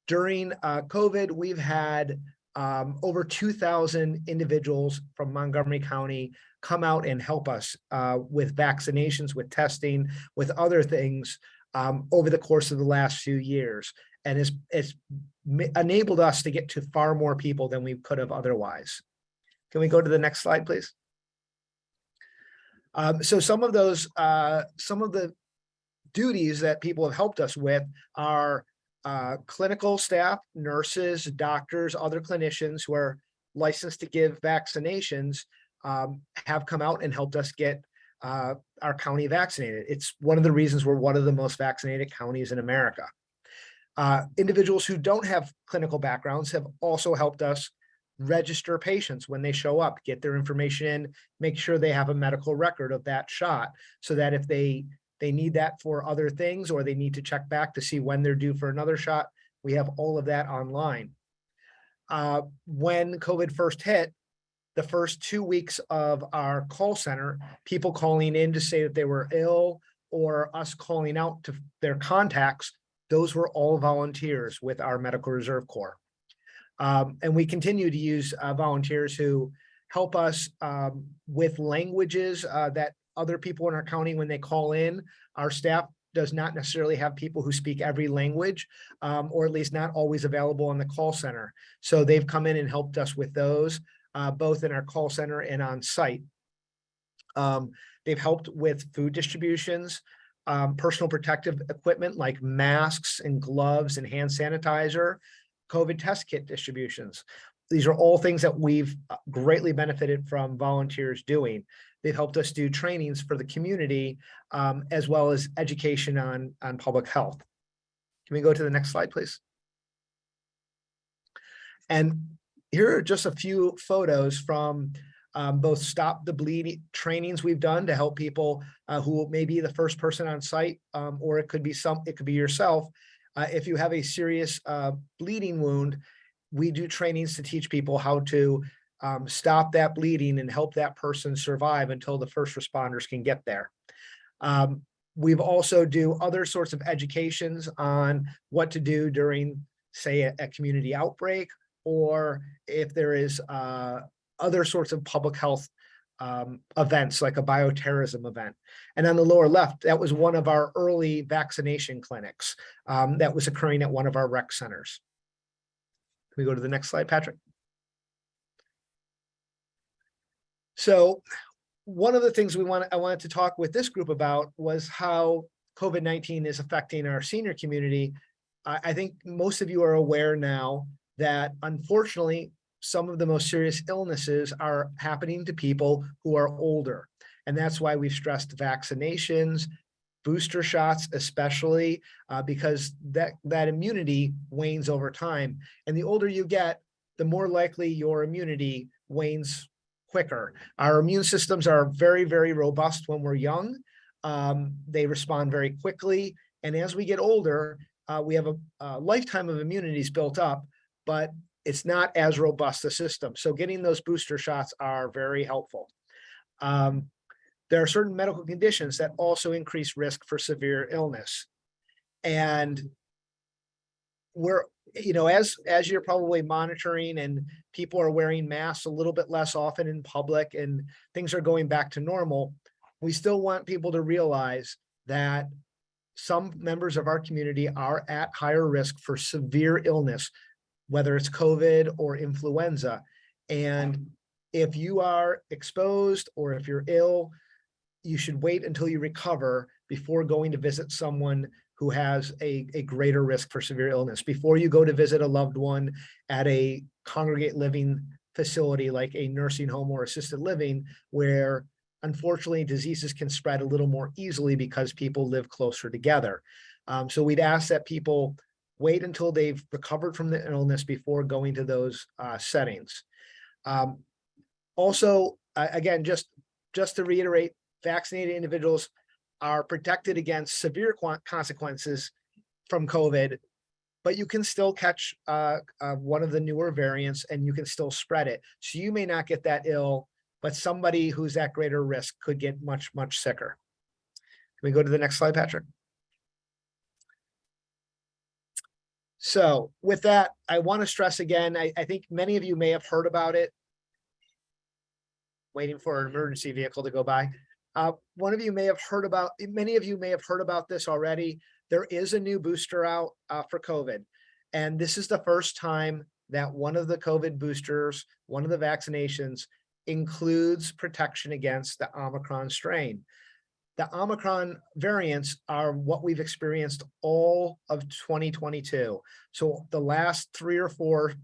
during COVID, we've had over 2,000 individuals from Montgomery County come out and help us with vaccinations, with testing, with other things over the course of the last few years. And it's enabled us to get to far more people than we could have otherwise. Can we go to the next slide, please? So some of the duties that people have helped us with are clinical staff, nurses, doctors, other clinicians who are licensed to give vaccinations have come out and helped us get our county vaccinated. It's one of the reasons we're one of the most vaccinated counties in America. Individuals who don't have clinical backgrounds have also helped us register patients when they show up, get their information in, make sure they have a medical record of that shot, so that if they need that for other things, or they need to check back to see when they're due for another shot, we have all of that online. When COVID first hit, the first 2 weeks of our call center, people calling in to say that they were ill, or us calling out to their contacts, those were all volunteers with our Medical Reserve Corps. And we continue to use volunteers who help us with languages that other people in our county, when they call in, our staff does not necessarily have people who speak every language, or at least not always available on the call center. So they've come in and helped us with those, both in our call center and on site. They've helped with food distributions, personal protective equipment like masks and gloves and hand sanitizer, COVID test kit distributions. These are all things that we've greatly benefited from volunteers doing. They've helped us do trainings for the community, as well as education on public health. Can we go to the next slide, please? And here are just a few photos from both Stop the Bleeding trainings we've done to help people who may be the first person on site, or it could be yourself. If you have a serious bleeding wound, we do trainings to teach people how to stop that bleeding and help that person survive until the first responders can get there. We've also do other sorts of educations on what to do during, say, a community outbreak, or if there is other sorts of public health events like a bioterrorism event. And on the lower left, that was one of our early vaccination clinics that was occurring at one of our rec centers. Can we go to the next slide, Patrick? So one of the things I wanted to talk with this group about was how COVID-19 is affecting our senior community. I think most of you are aware now that unfortunately, some of the most serious illnesses are happening to people who are older. And that's why we've stressed vaccinations, booster shots, especially because that immunity wanes over time. And the older you get, the more likely your immunity wanes quicker. Our immune systems are very, very robust when we're young. They respond very quickly. And as we get older, we have a lifetime of immunities built up, but it's not as robust a system. So getting those booster shots are very helpful. There are certain medical conditions that also increase risk for severe illness. And we're, as you're probably monitoring and people are wearing masks a little bit less often in public and things are going back to normal, we still want people to realize that some members of our community are at higher risk for severe illness, whether it's COVID or influenza. And if you are exposed or if you're ill, you should wait until you recover before going to visit someone who has a greater risk for severe illness. Before you go to visit a loved one at a congregate living facility like a nursing home or assisted living, where unfortunately diseases can spread a little more easily because people live closer together. So we'd ask that people wait until they've recovered from the illness before going to those settings. Also, again, just to reiterate, vaccinated individuals are protected against severe consequences from COVID, but you can still catch one of the newer variants and you can still spread it. So you may not get that ill, but somebody who's at greater risk could get much, much sicker. Can we go to the next slide, Patrick? So with that, I want to stress again, I think many of you may have heard about it. Waiting for an emergency vehicle to go by. Many of you may have heard about this already. There is a new booster out for COVID. And this is the first time that one of the COVID boosters, one of the vaccinations, includes protection against the Omicron strain. The Omicron variants are what we've experienced all of 2022. So the last 3 or 4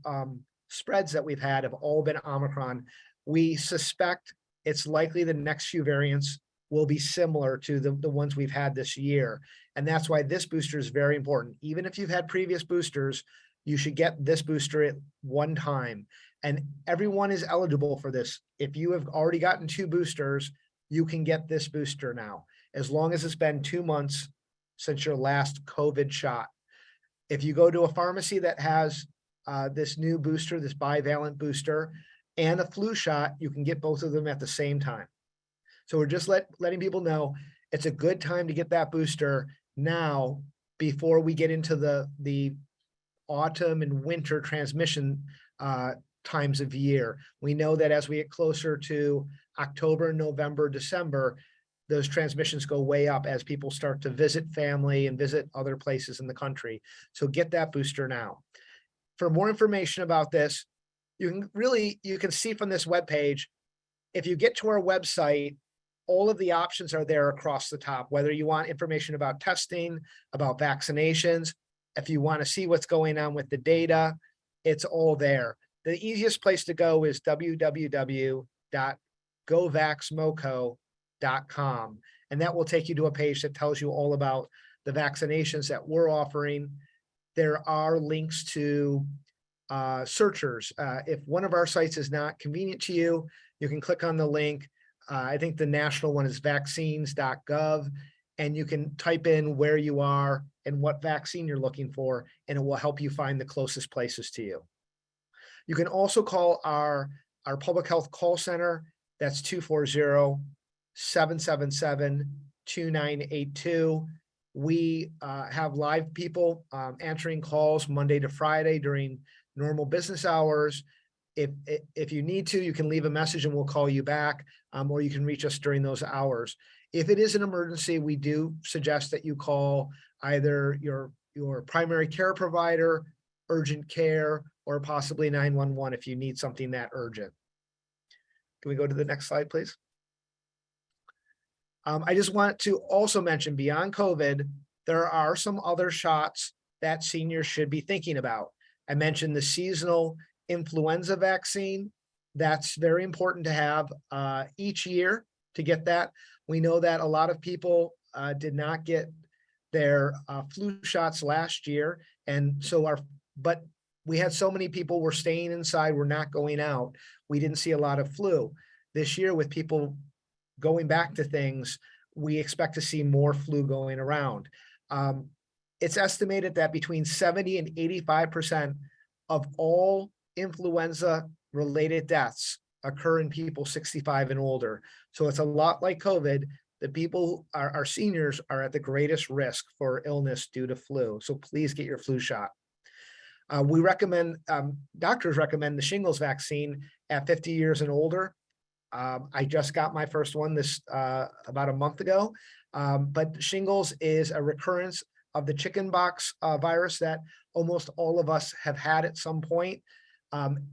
spreads that we've had have all been Omicron. We suspect it's likely the next few variants will be similar to the ones we've had this year. And that's why this booster is very important. Even if you've had previous boosters, you should get this booster at one time. And everyone is eligible for this. If you have already gotten 2 boosters, you can get this booster now, as long as it's been 2 months since your last COVID shot. If you go to a pharmacy that has this new booster, this bivalent booster, and a flu shot, you can get both of them at the same time. So we're just letting people know it's a good time to get that booster now before we get into the autumn and winter transmission times of year. We know that as we get closer to October, November, December, those transmissions go way up as people start to visit family and visit other places in the country. So get that booster now. For more information about this, you can see from this webpage, if you get to our website, all of the options are there across the top, whether you want information about testing, about vaccinations, if you want to see what's going on with the data, it's all there. The easiest place to go is www.govaxmoco.com. And that will take you to a page that tells you all about the vaccinations that we're offering. There are links to searchers. If one of our sites is not convenient to you, you can click on the link. I think the national one is vaccines.gov, and you can type in where you are and what vaccine you're looking for, and it will help you find the closest places to you. You can also call our public health call center. That's 240-777-2982. We have live people answering calls Monday to Friday during normal business hours. If you need to, you can leave a message and we'll call you back, or you can reach us during those hours. If it is an emergency, we do suggest that you call either your primary care provider, urgent care, or possibly 911 if you need something that urgent. Can we go to the next slide, please? I just want to also mention, beyond COVID, there are some other shots that seniors should be thinking about. I mentioned the seasonal influenza vaccine. That's very important to have each year to get that. We know that a lot of people did not get their flu shots last year. And so but we had so many people were staying inside, we're not going out. We didn't see a lot of flu. This year with people going back to things, we expect to see more flu going around. It's estimated that between 70 and 85% of all influenza-related deaths occur in people 65 and older. So it's a lot like COVID. The people, our seniors, are at the greatest risk for illness due to flu. So please get your flu shot. We recommend, doctors recommend the shingles vaccine at 50 years and older. I just got my first one about a month ago, but shingles is a recurrence of the chickenpox virus that almost all of us have had at some point.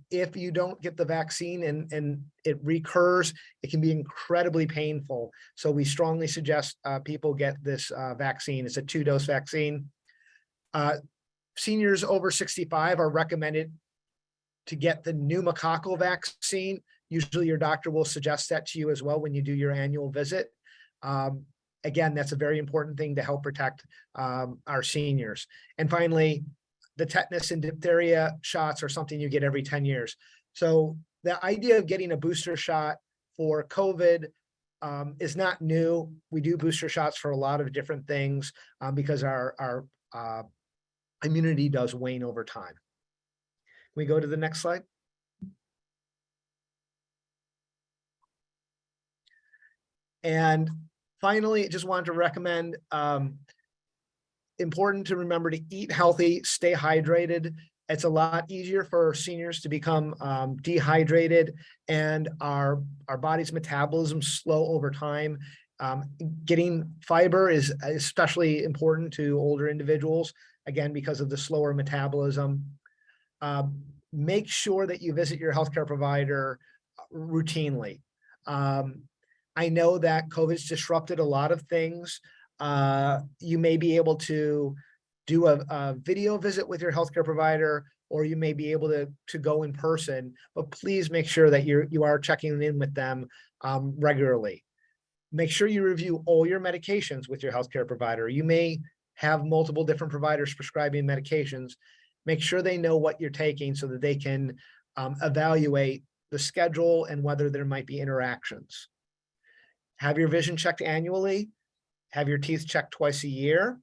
If you don't get the vaccine and it recurs, it can be incredibly painful. So we strongly suggest people get this vaccine. It's a 2-dose vaccine. Seniors over 65 are recommended to get the pneumococcal vaccine. Usually your doctor will suggest that to you as well when you do your annual visit. Again, that's a very important thing to help protect our seniors. And finally, the tetanus and diphtheria shots are something you get every 10 years. So the idea of getting a booster shot for COVID is not new. We do booster shots for a lot of different things because our immunity does wane over time. Can we go to the next slide? And finally, I just wanted to recommend, important to remember to eat healthy, stay hydrated. It's a lot easier for seniors to become dehydrated, and our body's metabolism slow over time. Getting fiber is especially important to older individuals, again, because of the slower metabolism. Make sure that you visit your healthcare provider routinely. I know that COVID's disrupted a lot of things. You may be able to do a video visit with your healthcare provider, or you may be able to go in person, but please make sure that you are checking in with them regularly. Make sure you review all your medications with your healthcare provider. You may have multiple different providers prescribing medications. Make sure they know what you're taking so that they can evaluate the schedule and whether there might be interactions. Have your vision checked annually. Have your teeth checked twice a year.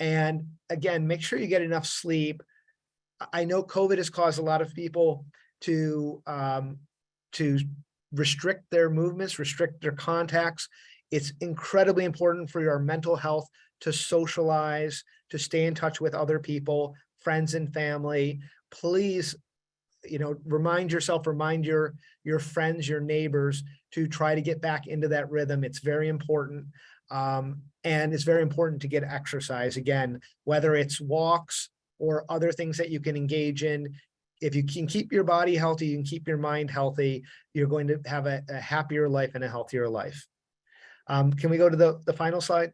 And again, make sure you get enough sleep. I know COVID has caused a lot of people to restrict their movements, restrict their contacts. It's incredibly important for your mental health to socialize, to stay in touch with other people, friends and family. Please, remind yourself, remind your friends, your neighbors to try to get back into that rhythm. It's very important. And it's very important to get exercise again, whether it's walks or other things that you can engage in. If you can keep your body healthy, you can keep your mind healthy, you're going to have a happier life and a healthier life. Can we go to the final slide?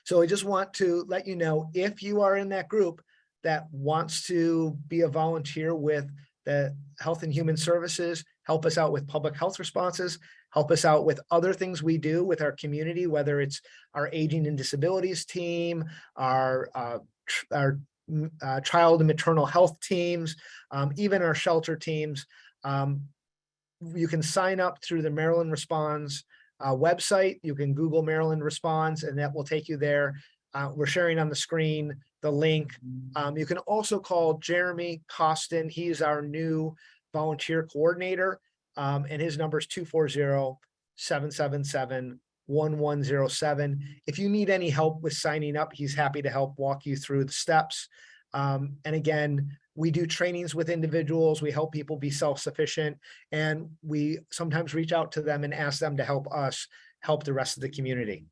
So I just want to let you know, if you are in that group that wants to be a volunteer with the Health and Human Services, help us out with public health responses, help us out with other things we do with our community, whether it's our aging and disabilities team, our child and maternal health teams, even our shelter teams. You can sign up through the Maryland Responds website. You can Google Maryland Responds, and that will take you there. We're sharing on the screen the link. You can also call Jeremy Costin. He's our new volunteer coordinator, and his number is 240-777-1107. If you need any help with signing up, he's happy to help walk you through the steps. And again, we do trainings with individuals. We help people be self-sufficient, and we sometimes reach out to them and ask them to help us help the rest of the community.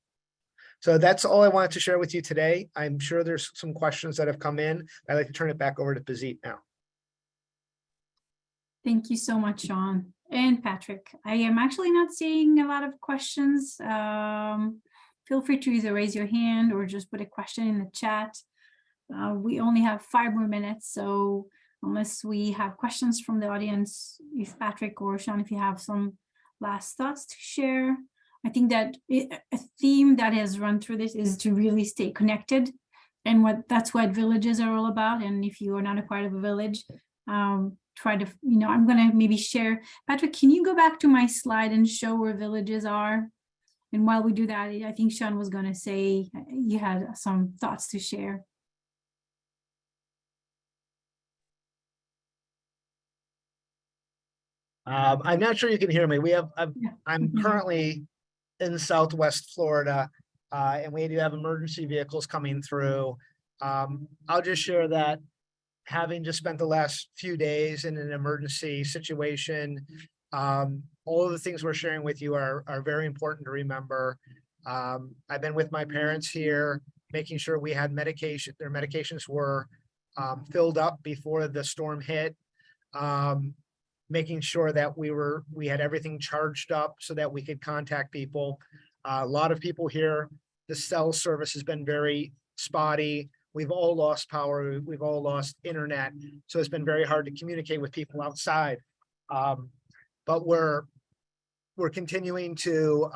So that's all I wanted to share with you today. I'm sure there's some questions that have come in. I'd like to turn it back over to Pazit now.
Thank you so much, Sean and Patrick. I am actually not seeing a lot of questions. Feel free to either raise your hand or just put a question in the chat. We only have 5 more minutes, so unless we have questions from the audience, if Patrick or Sean, if you have some last thoughts to share. I think that a theme that has run through this is to really stay connected, and that's what villages are all about. And if you are not a part of a village, try to, I'm going to maybe share. Patrick, can you go back to my slide and show where villages are? And while we do that, I think Sean was going to say you had some thoughts to share.
I'm not sure you can hear me.
Yeah.
I'm currently in Southwest Florida, and we do have emergency vehicles coming through. I'll just share that having just spent the last few days in an emergency situation, all of the things we're sharing with you are very important to remember. I've been with my parents here, making sure we had medication, their medications were filled up before the storm hit. Making sure that we had everything charged up so that we could contact people. A lot of people here, the cell service has been very spotty. We've all lost power. We've all lost internet. So it's been very hard to communicate with people outside. But we're continuing to,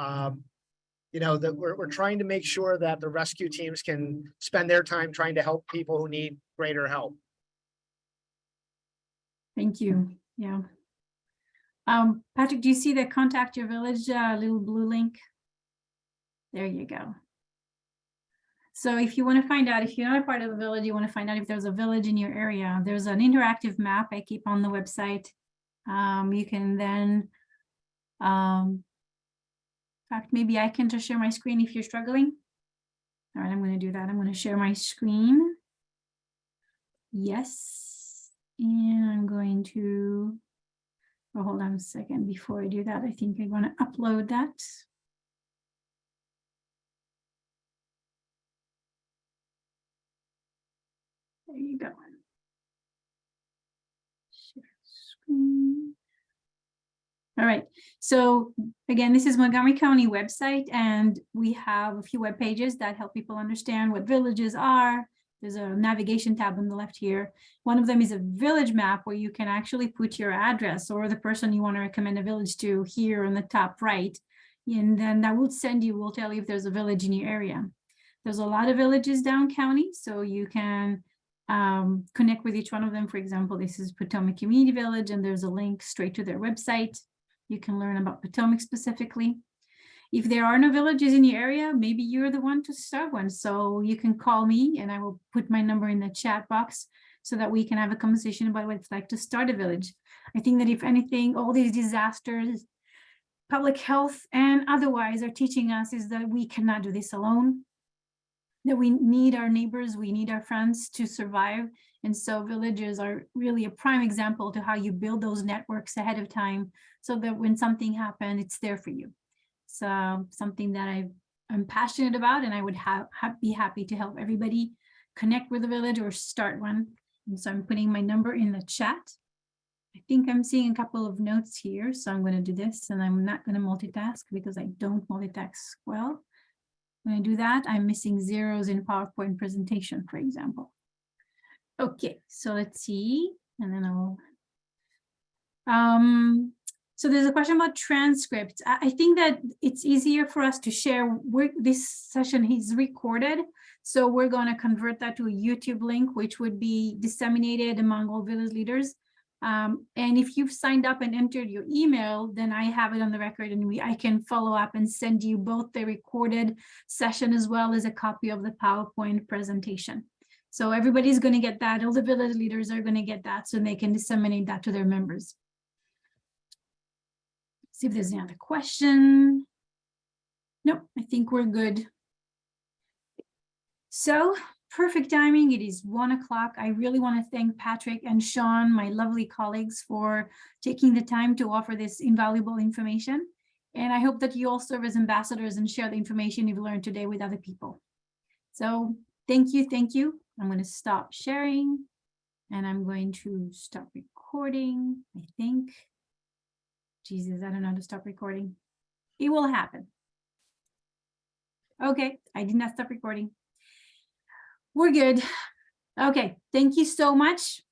that we're trying to make sure that the rescue teams can spend their time trying to help people who need greater help.
Thank you. Yeah. Patrick, do you see the contact your village little blue link? There you go. So if you want to find out, if you're not a part of a village, you want to find out if there's a village in your area, there's an interactive map I keep on the website. You can then, in fact, maybe I can just share my screen if you're struggling. All right, I'm going to do that. I'm going to share my screen. Yes. And I'm going to, oh, hold on a second. Before I do that, I think I'm going to upload that. There you go. Share screen. All right. So again, this is Montgomery County website, and we have a few web pages that help people understand what villages are. There's a navigation tab on the left here. One of them is a village map where you can actually put your address or the person you want to recommend a village to here on the top right. And then that will tell you if there's a village in your area. There's a lot of villages down county, so you can connect with each one of them. For example, this is Potomac Community Village, and there's a link straight to their website. You can learn about Potomac specifically. If there are no villages in your area, maybe you're the one to start one. So you can call me, and I will put my number in the chat box so that we can have a conversation about what it's like to start a village. I think that if anything, all these disasters, public health and otherwise, are teaching us is that we cannot do this alone, that we need our neighbors, we need our friends to survive. And so villages are really a prime example to how you build those networks ahead of time so that when something happens, it's there for you. So something that I'm passionate about, and I would be happy to help everybody connect with a village or start one. And so I'm putting my number in the chat. I think I'm seeing a couple of notes here, so I'm going to do this, and I'm not going to multitask because I don't multitask well. When I do that, I'm missing zeros in PowerPoint presentation, for example. Okay, so let's see, and then so there's a question about transcripts. I think that it's easier for us to share. This session is recorded, so we're going to convert that to a YouTube link, which would be disseminated among all village leaders. And if you've signed up and entered your email, then I have it on the record, and I can follow up and send you both the recorded session as well as a copy of the PowerPoint presentation. So everybody's going to get that. All the village leaders are going to get that so they can disseminate that to their members. See if there's any other question. Nope, I think we're good. So perfect timing. It is 1 o'clock. I really want to thank Patrick and Sean, my lovely colleagues, for taking the time to offer this invaluable information. And I hope that you all serve as ambassadors and share the information you've learned today with other people. So thank you. Thank you. I'm going to stop sharing, and I'm going to stop recording, I think. Jesus, I don't know how to stop recording. It will happen. Okay, I did not stop recording. We're good. Okay, thank you so much